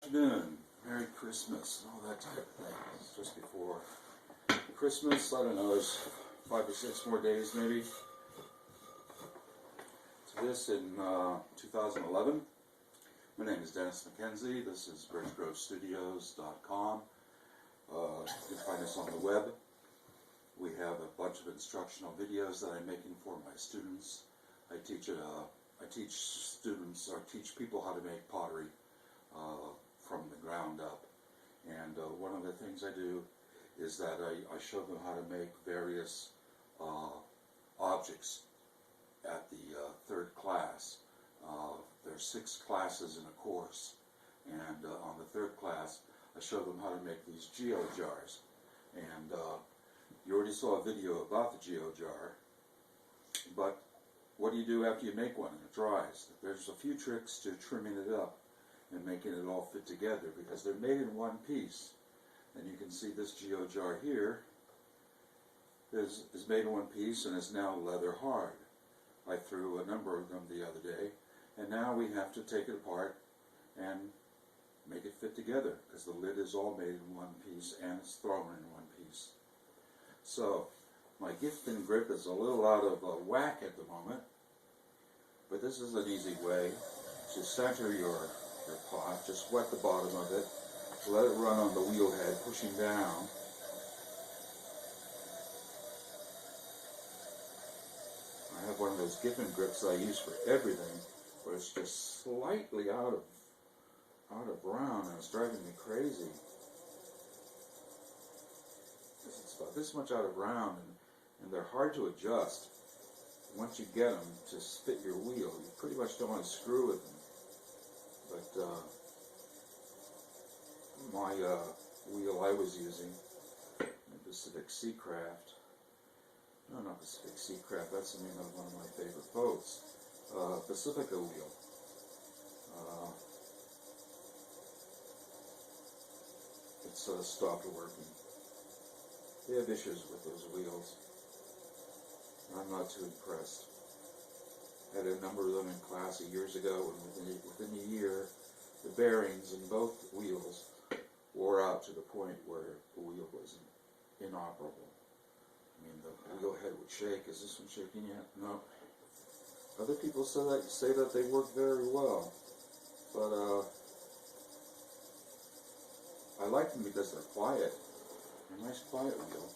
Afternoon, Merry Christmas, and all that type of thing. It's just before Christmas. I don't know, there's 5 or 6 more days maybe to this in 2011. My name is Dennis McKenzie. This is bridgegrovestudios.com. You can find us on the web. We have a bunch of instructional videos that I'm making for my students. I teach people how to make pottery from the ground up. And one of the things I do is that I show them how to make various objects at the third class. There are 6 classes in a course, and on the third class I show them how to make these Geo Jars. And you already saw a video about the Geo Jar, but what do you do after you make one and it dries? There's a few tricks to trimming it up and making it all fit together, because they're made in one piece. And you can see this Geo Jar here is made in one piece and is now leather hard. I threw a number of them the other day, and now we have to take it apart and make it fit together, because the lid is all made in one piece and it's thrown in one piece. So my gift and grip is a little out of whack at the moment, but this is an easy way to center your pot. Just wet the bottom of it, let it run on the wheel head, pushing down. I have one of those Giffen grips that I use for everything, but it's just slightly out of round, and it's driving me crazy. It's about this much out of round, and they're hard to adjust. Once you get them to fit your wheel, you pretty much don't want to screw with them. But my wheel I was using, the Pacific Seacraft, no, not Pacific Seacraft, that's the name of one of my favorite boats, Pacifica wheel. It's stopped working. They have issues with those wheels. I'm not too impressed. I had a number of them in class years ago, and within a year, the bearings in both wheels wore out to the point where the wheel was inoperable. I mean, the wheel head would shake. Is this one shaking yet? No. Other people say that they work very well, but I like them because they're quiet. They're a nice quiet wheel.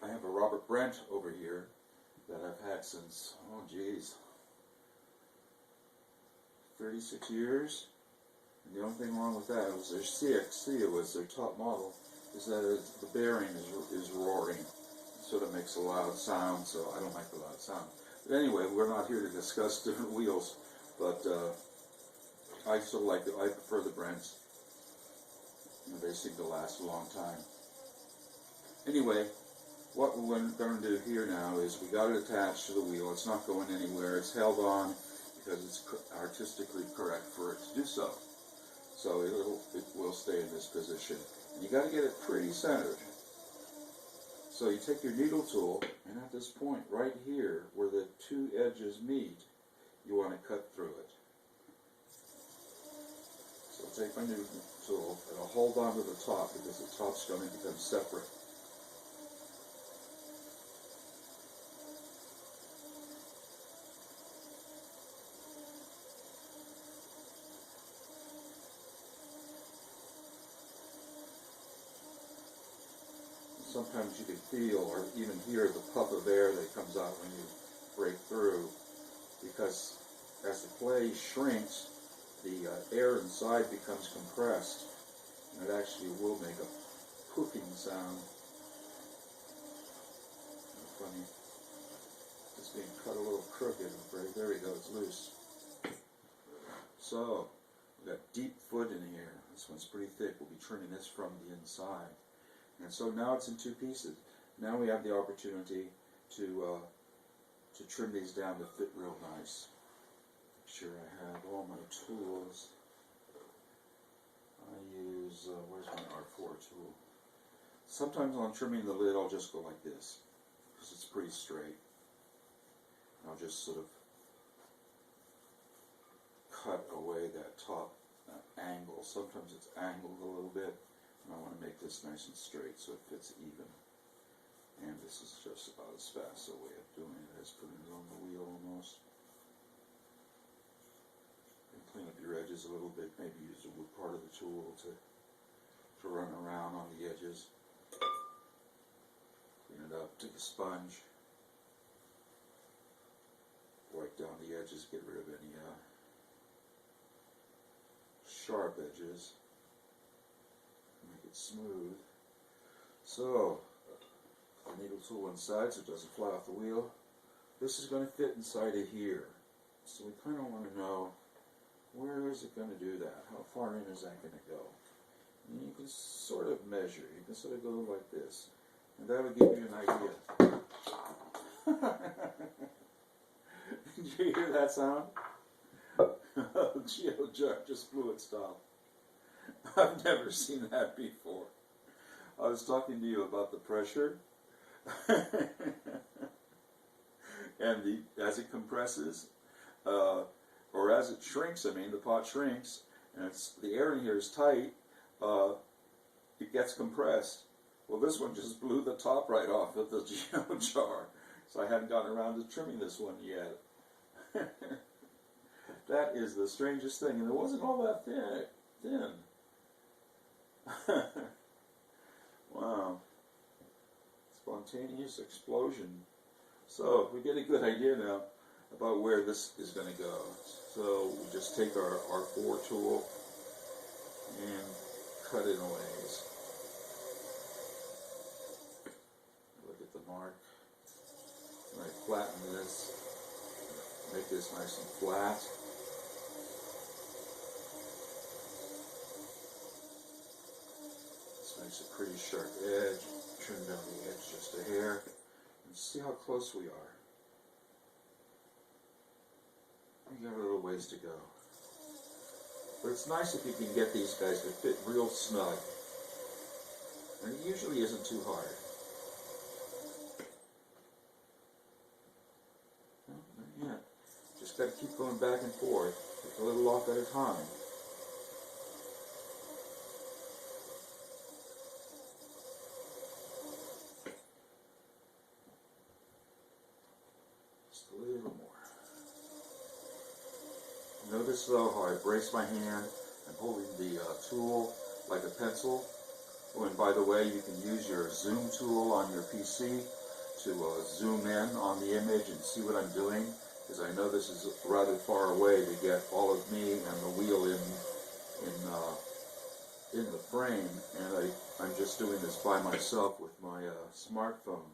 I have a Robert Brent over here that I've had since, 36 years. And the only thing wrong with that was their CXC, it was their top model, is that the bearing is roaring. It sort of makes a loud sound, so I don't like the loud sound. But anyway, we're not here to discuss different wheels, but I sort of I prefer the Brents. They seem to last a long time. Anyway, what we're going to do here now is we got it attached to the wheel. It's not going anywhere. It's held on because it's artistically correct for it to do so. So it will stay in this position. And you got to get it pretty centered. So you take your needle tool, and at this point right here, where the 2 edges meet, you want to cut through it. So I'll take my needle tool, and I'll hold on to the top, because the top's going to become separate. Sometimes you can feel or even hear the puff of air that comes out when you break through, because as the clay shrinks, the air inside becomes compressed, and it actually will make a poofing sound. Funny. It's being cut a little crooked, I'm afraid. There we go, it's loose. So, we've got deep foot in here. This one's pretty thick. We'll be trimming this from the inside. And so now it's in 2 pieces. Now we have the opportunity to trim these down to fit real nice. Make sure I have all my tools. I use, where's my R4 tool? Sometimes when I'm trimming the lid, I'll just go like this, because it's pretty straight. I'll just sort of cut away that top sometimes it's angled a little bit, and I want to make this nice and straight so it fits even. And this is just about as fast a way of doing it as putting it on the wheel almost. And clean up your edges a little bit, maybe use a wood part of the tool to run around on the edges. Clean it up, take a sponge, wipe down the edges, get rid of any sharp edges, make it smooth. So, the needle tool inside so it doesn't fly off the wheel. This is going to fit inside of here. So we kind of want to know, where is it going to do that? How far in is that going to go? And you can sort of measure. You can sort of go like this. And that'll give you an idea. Did you hear that sound? Geo Jar just blew its top. I've never seen that before. I was talking to you about the pressure. And as it compresses, or as it shrinks, I mean, the pot shrinks, and the air in here is tight, it gets compressed. Well, this one just blew the top right off of the Geo Jar, so I hadn't gotten around to trimming this one yet. That is the strangest thing, and it wasn't all that thin. Wow. Spontaneous explosion. So we get a good idea now about where this is going to go. So we just take our bore tool and cut it in ways. Look at the mark. And I flatten this, make this nice and flat. This makes a pretty sharp edge. Trim down the edge just a hair, and see how close we are. We got a little ways to go. But it's nice if you can get these guys to fit real snug. And it usually isn't too hard. Well, not yet. Just got to keep going back and forth. Take a little off at a time. A little more. Notice though how I brace my hand. I'm holding the tool like a pencil. Oh, and by the way, you can use your zoom tool on your PC to zoom in on the image and see what I'm doing, because I know this is rather far away to get all of me and the wheel in the frame, and I'm just doing this by myself with my smartphone.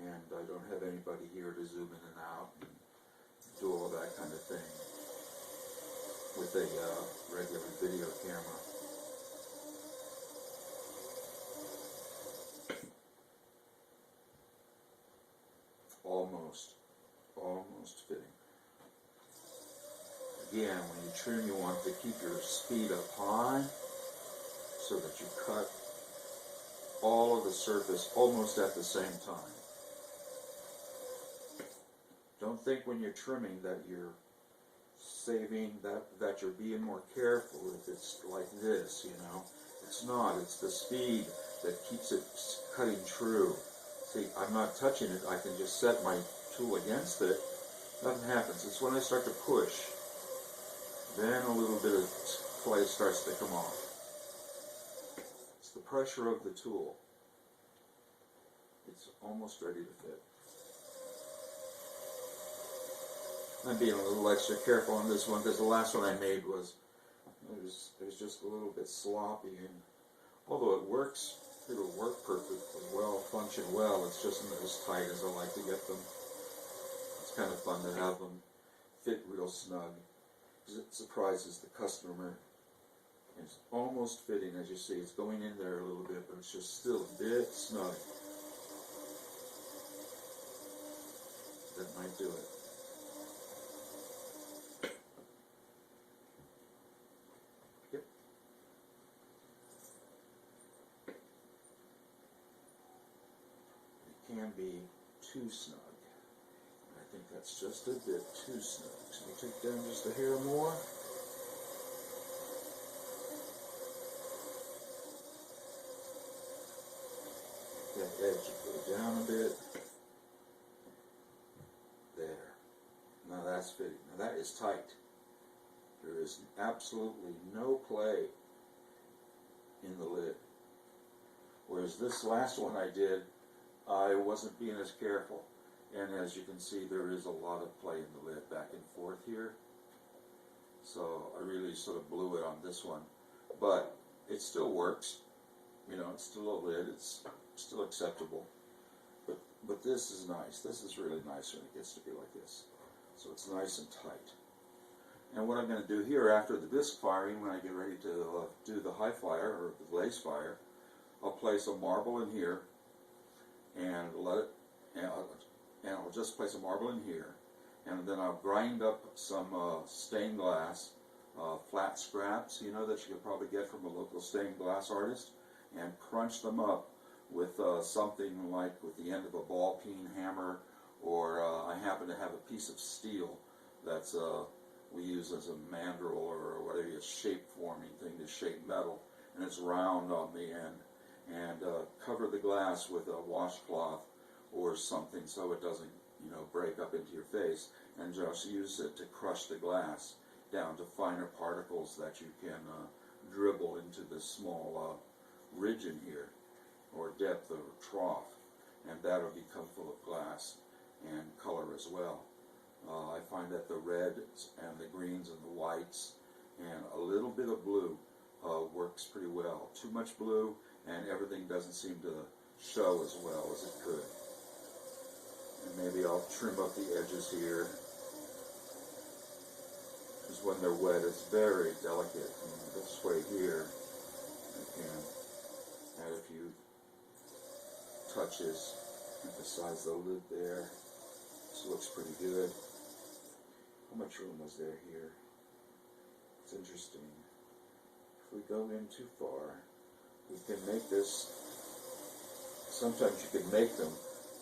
And I don't have anybody here to zoom in and out and do all that kind of thing with a regular video camera. Almost fitting. Again, when you trim, you want to keep your speed up high so that you cut all of the surface almost at the same time. Don't think when you're trimming that you're saving, that you're being more careful if it's like this, you know. It's not. It's the speed that keeps it cutting true. See, I'm not touching it. I can just set my tool against it. Nothing happens. It's when I start to push, then a little bit of clay starts to come off. It's the pressure of the tool. It's almost ready to fit. I'm being a little extra careful on this one because the last one I made was just a little bit sloppy, and although it works, it'll work perfectly well, function well, it's just not as tight as I like to get them. It's kind of fun to have them fit real snug because it surprises the customer. It's almost fitting, as you see. It's going in there a little bit, but it's just still a bit snug. That might do it. Yep. It can be too snug. I think that's just a bit too snug. So we'll take down just a hair more. edge go down a bit. There. Now that's fitting. Now that is tight. There is absolutely no play in the lid. Whereas this last one I did, I wasn't being as careful. And as you can see, there is a lot of play in the lid back and forth here. So I really sort of blew it on this one. But it still works. You know, it's still a lid. It's still acceptable. But this is nice. This is really nice when it gets to be like this. So it's nice and tight. And what I'm going to do here after the disc firing, when I get ready to do the high fire or the lace fire, I'll place a marble in here and let it, and I'll just place a marble in here, and then I'll grind up some stained glass, flat scraps, you know, that you could probably get from a local stained glass artist, and crunch them up with something like with the end of a ball peen hammer, or I happen to have a piece of steel that's we use as a mandrel or whatever, a shape-forming thing to shape metal, and it's round on the end. And cover the glass with a washcloth or something so it doesn't, you know, break up into your face, and just use it to crush the glass down to finer particles that you can dribble into this small ridge in here, or depth or trough, and that'll become full of glass and color as well. I find that the reds and the greens and the whites and a little bit of blue works pretty well. Too much blue and everything doesn't seem to show as well as it could. And maybe I'll trim up the edges here, because when they're wet it's very delicate. And this way here I can add a few touches, emphasize the lid there. This looks pretty good. How much room was there here? It's interesting. If we go in too far, we can make this, sometimes you can make them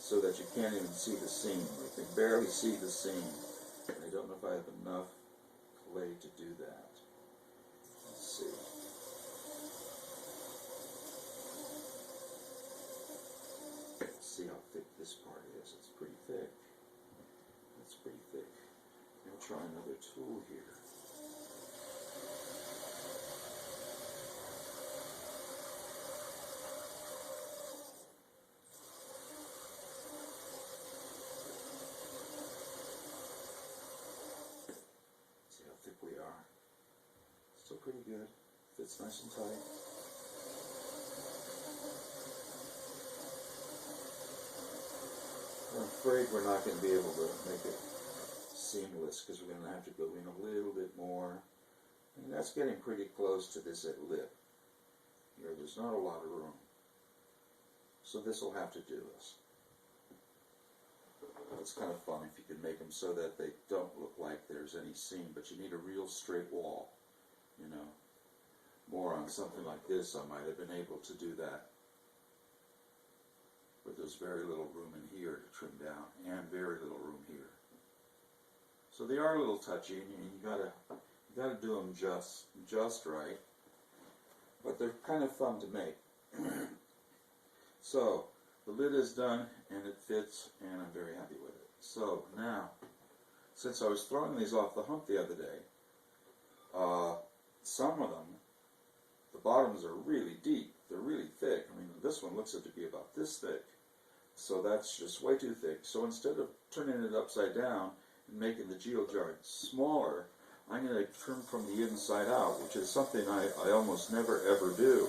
so that you can't even see the seam. You can barely see the seam. And I don't know if I have enough clay to do that. Let's see. Let's see how thick this part is. It's pretty thick. It's pretty thick. I'll try another tool here. See how thick we are. Still pretty good. Fits nice and tight. I'm afraid we're not going to be able to make it seamless because we're going to have to go in a little bit more. And that's getting pretty close to this lip. Here, there's not a lot of room. So this will have to do us. It's kind of fun if you can make them so that they don't look like there's any seam, but you need a real straight wall, you know. More on something like this, I might have been able to do that. But there's very little room in here to trim down, and very little room here. So they are a little touchy, and you gotta do them just right. But they're kind of fun to make. So the lid is done, and it fits, and I'm very happy with it. So now, since I was throwing these off the hump the other day, some of them, the bottoms are really deep. They're really thick. I mean, this one looks to be about this thick. So that's just way too thick. So instead of turning it upside down and making the Geo Jar smaller, I'm going to trim from the inside out, which is something I almost never ever do.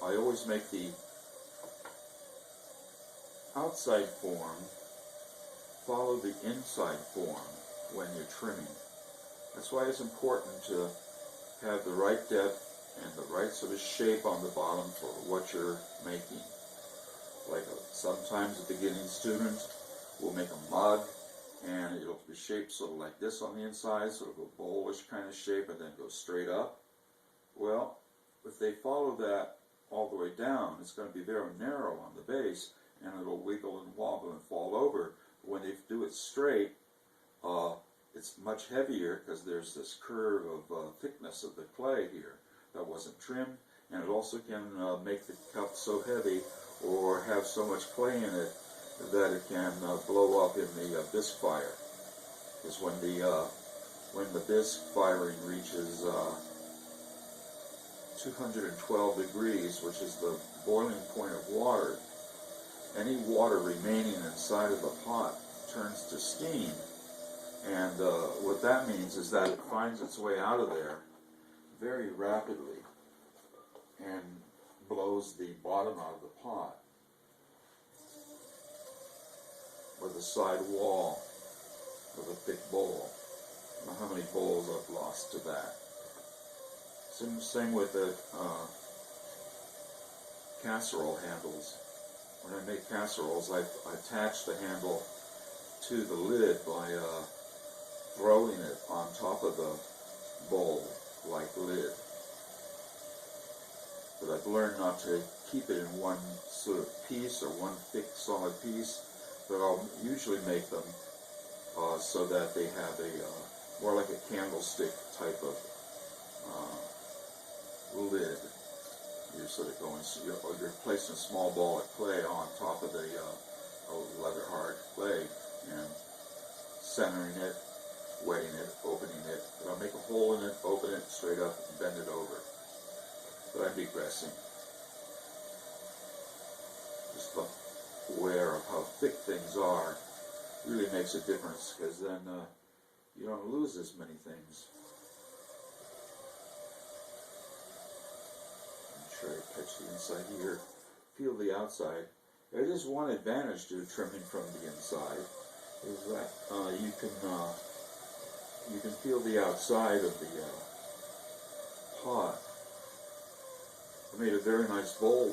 I always make the outside form follow the inside form when you're trimming. That's why it's important to have the right depth and the right sort of shape on the bottom for what you're making. Like sometimes a beginning student will make a mug, and it'll be shaped sort of like this on the inside, sort of a bowlish kind of shape, and then go straight up. Well, if they follow that all the way down, it's going to be very narrow on the base, and it'll wiggle and wobble and fall over. When they do it straight, it's much heavier because there's this curve of thickness of the clay here that wasn't trimmed, and it also can make the cup so heavy or have so much clay in it that it can blow up in the bisque fire. Because when the bisque firing reaches 212 degrees, which is the boiling point of water, any water remaining inside of the pot turns to steam. And what that means is that it finds its way out of there very rapidly and blows the bottom out of the pot or the side wall of a thick bowl. I don't know how many bowls I've lost to that. Same with the casserole handles. When I make casseroles, I attach the handle to the lid by throwing it on top of the bowl like lid. But I've learned not to keep it in one sort of piece or one thick solid piece, but I'll usually make them so that they have a more like a candlestick type of lid. You're sort of going, you're placing a small ball of clay on top of the leather hard clay and centering it, wetting it, opening it. But I'll make a hole in it, open it straight up, and bend it over. But I'm digressing. Just aware of how thick things are really makes a difference, because then you don't lose as many things. Try to catch the inside here, feel the outside. There is one advantage to trimming from the inside, is that you can feel the outside of the pot. I made a very nice bowl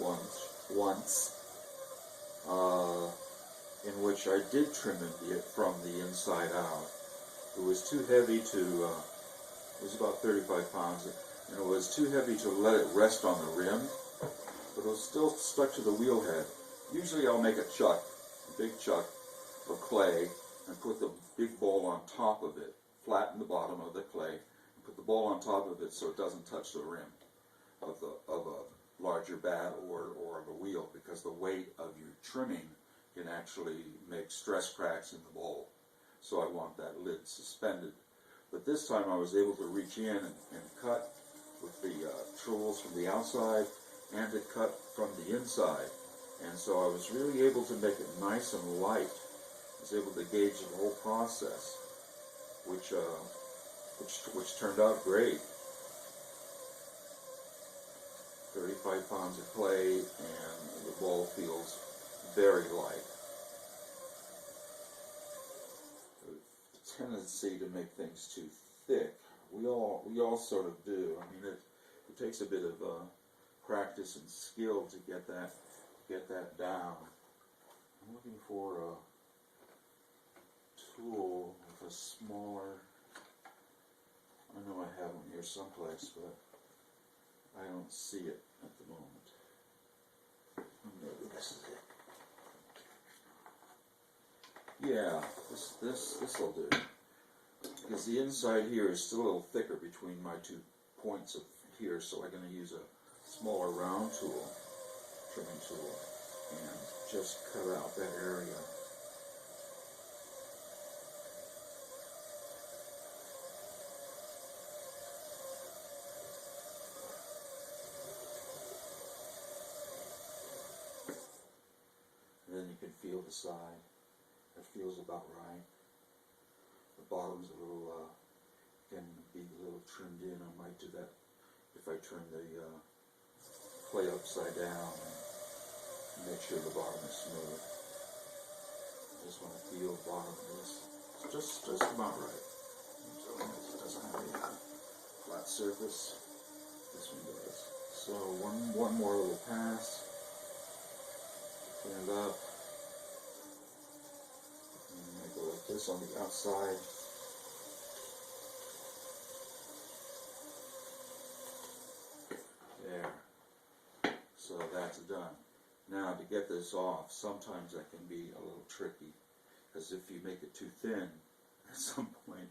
once in which I did trim it from the inside out. It was too heavy to, it was about 35 pounds, and it was too heavy to let it rest on the rim, but it was still stuck to the wheel head. Usually I'll make a big chuck of clay, and put the big bowl on top of it, flatten the bottom of the clay, and put the bowl on top of it so it doesn't touch the rim of a larger bat or of a wheel, because the weight of your trimming can actually make stress cracks in the bowl. So I want that lid suspended. But this time I was able to reach in and cut with the tools from the outside and to cut from the inside. And so I was really able to make it nice and light. I was able to gauge the whole process, which turned out great. 35 pounds of clay, and the bowl feels very light. The tendency to make things too thick, we all sort of do. I mean, it takes a bit of practice and skill to get that down. I'm looking for a tool with a smaller. I know I have one here someplace, but I don't see it at the moment. Maybe this is it. Yeah, this will do. Because the inside here is still a little thicker between my 2 points of here, so I'm going to use a smaller round tool, trimming tool, and just cut out that area. And then you can feel the side. It feels about right. The bottom's a little, can be a little trimmed in. I might do that if I turn the clay upside down and make sure the bottom is smooth. I just want to feel the bottom of this. It's just about right. So it doesn't have any flat surface. This one does. So one more little pass. Clean it up. And go like this on the outside. There. So that's done. Now to get this off, sometimes that can be a little tricky, because if you make it too thin at some point,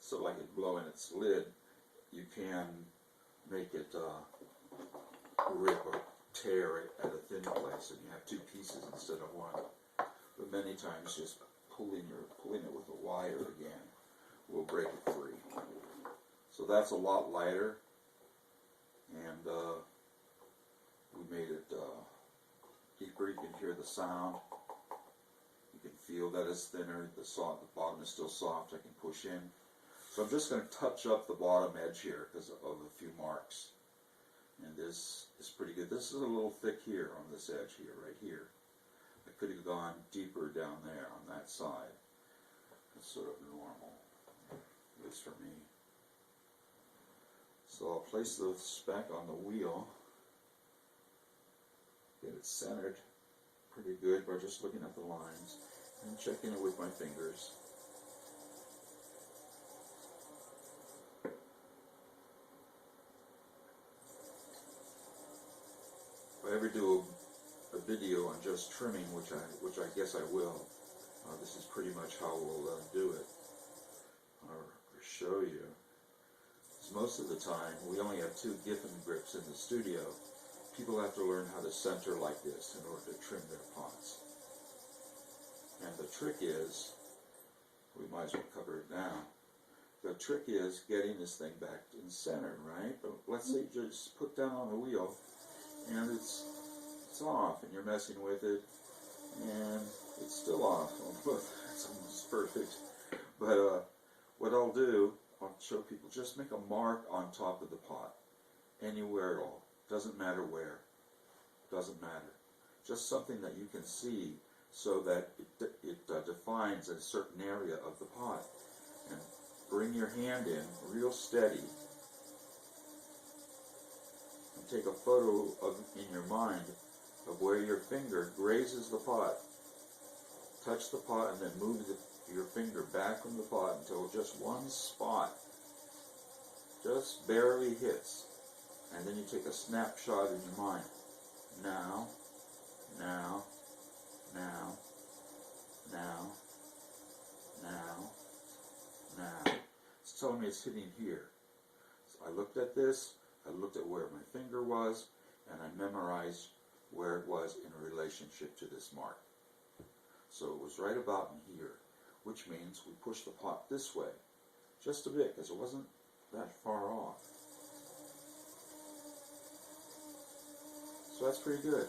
so like it blow in its lid, you can make it rip or tear it at a thin place, and you have two pieces instead of one. But many times just pulling it with a wire again will break it free. So that's a lot lighter, and we made it deeper. You can hear the sound. You can feel that it's thinner. The bottom is still soft. I can push in. So I'm just going to touch up the bottom edge here because of a few marks. And this is pretty good. This is a little thick here on this edge here, right here. I could have gone deeper down there on that side. That's sort of normal, at least for me. So I'll place the speck on the wheel. Get it centered pretty good by just looking at the lines and checking it with my fingers. If I ever do a video on just trimming, which I guess I will, this is pretty much how we'll do it, or show you. Because most of the time, we only have 2 Giffen grips in the studio. People have to learn how to center like this in order to trim their pots. And the trick is, we might as well cover it now. The trick is getting this thing back in center, right? But let's say you just put down on the wheel, and it's off, and you're messing with it, and it's still off. It's almost perfect. But what I'll do, I'll show people, just make a mark on top of the pot, anywhere at all. Doesn't matter where. Doesn't matter. Just something that you can see so that it defines a certain area of the pot. And bring your hand in real steady. And take a photo in your mind of where your finger grazes the pot. Touch the pot and then move your finger back from the pot until just one spot just barely hits. And then you take a snapshot in your mind. Now, now, now, now, now, now. It's telling me it's hitting here. So I looked at this, I looked at where my finger was, and I memorized where it was in relationship to this mark. So it was right about in here, which means we pushed the pot this way, just a bit, because it wasn't that far off. So that's pretty good.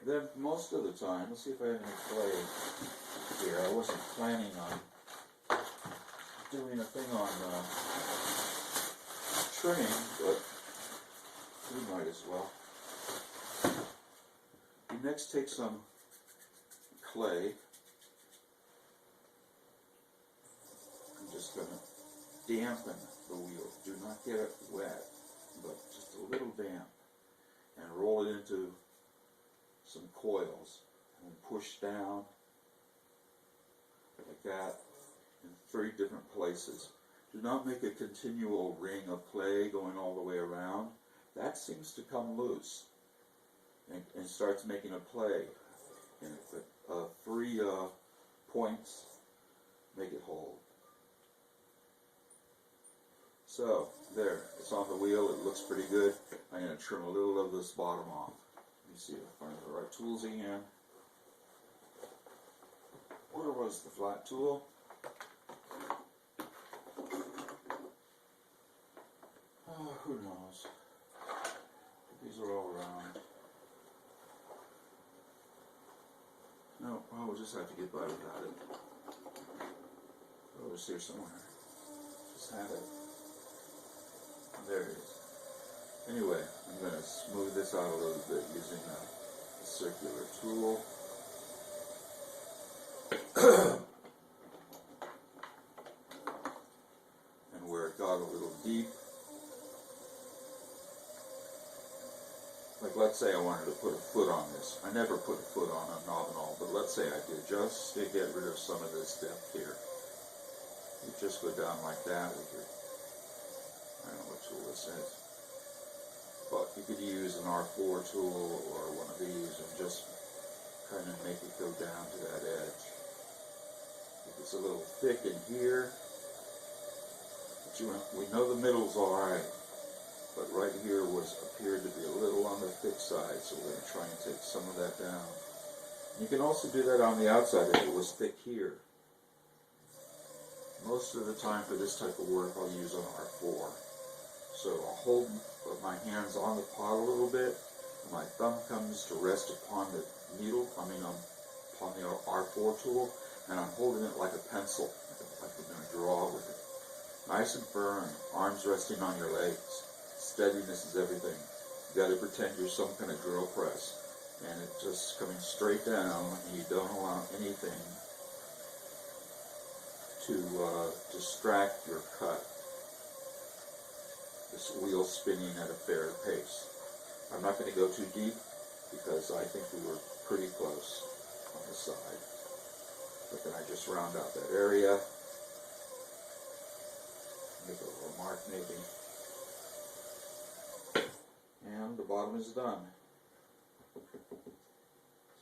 Then most of the time, let's see if I have any clay here. I wasn't planning on doing a thing on trimming, but we might as well. You next take some clay. I'm just going to dampen the wheel. Do not get it wet, but just a little damp. And roll it into some coils and push down like that in 3 different places. Do not make a continual ring of clay going all the way around. That seems to come loose and starts making a play. And 3 points make it hold. So, there, it's on the wheel, it looks pretty good. I'm going to trim a little of this bottom off. Let me see if I find the right tools again. Where was the flat tool? Who knows? These are all around. No, well, we'll just have to get by without it. Oh, it's here somewhere. Just had it. There it is. Anyway, I'm going to smooth this out a little bit using a circular tool. And where it got a little deep, like let's say I wanted to put a foot on this. I never put a foot on a knob and all, but let's say I did, just to get rid of some of this depth here. You just go down like that with your, I don't know what tool this is, but you could use an R4 tool or one of these and just kind of make it go down to that edge. If it's a little thick in here, but we know the middle's alright. but right here appeared to be a little on the thick side, so we're going to try and take some of that down. You can also do that on the outside if it was thick here. Most of the time for this type of work I'll use an R4. So I'll hold my hands on the pot a little bit, and my thumb comes to rest upon the needle, upon the R4 tool, and I'm holding it like a pencil, like I'm going to draw with it. Nice and firm, arms resting on your legs. Steadiness is everything. You got to pretend you're some kind of drill press. And it's just coming straight down, and you don't allow anything to distract your cut. This wheel spinning at a fair pace. I'm not going to go too deep because I think we were pretty close on the side. But then I just round out that area. Make a little mark maybe. And the bottom is done.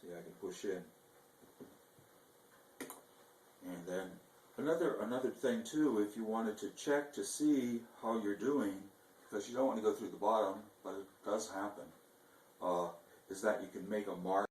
See, I can push in. And then another thing too, if you wanted to check to see how you're doing, because you don't want to go through the bottom, but it does happen, is that you can make a mark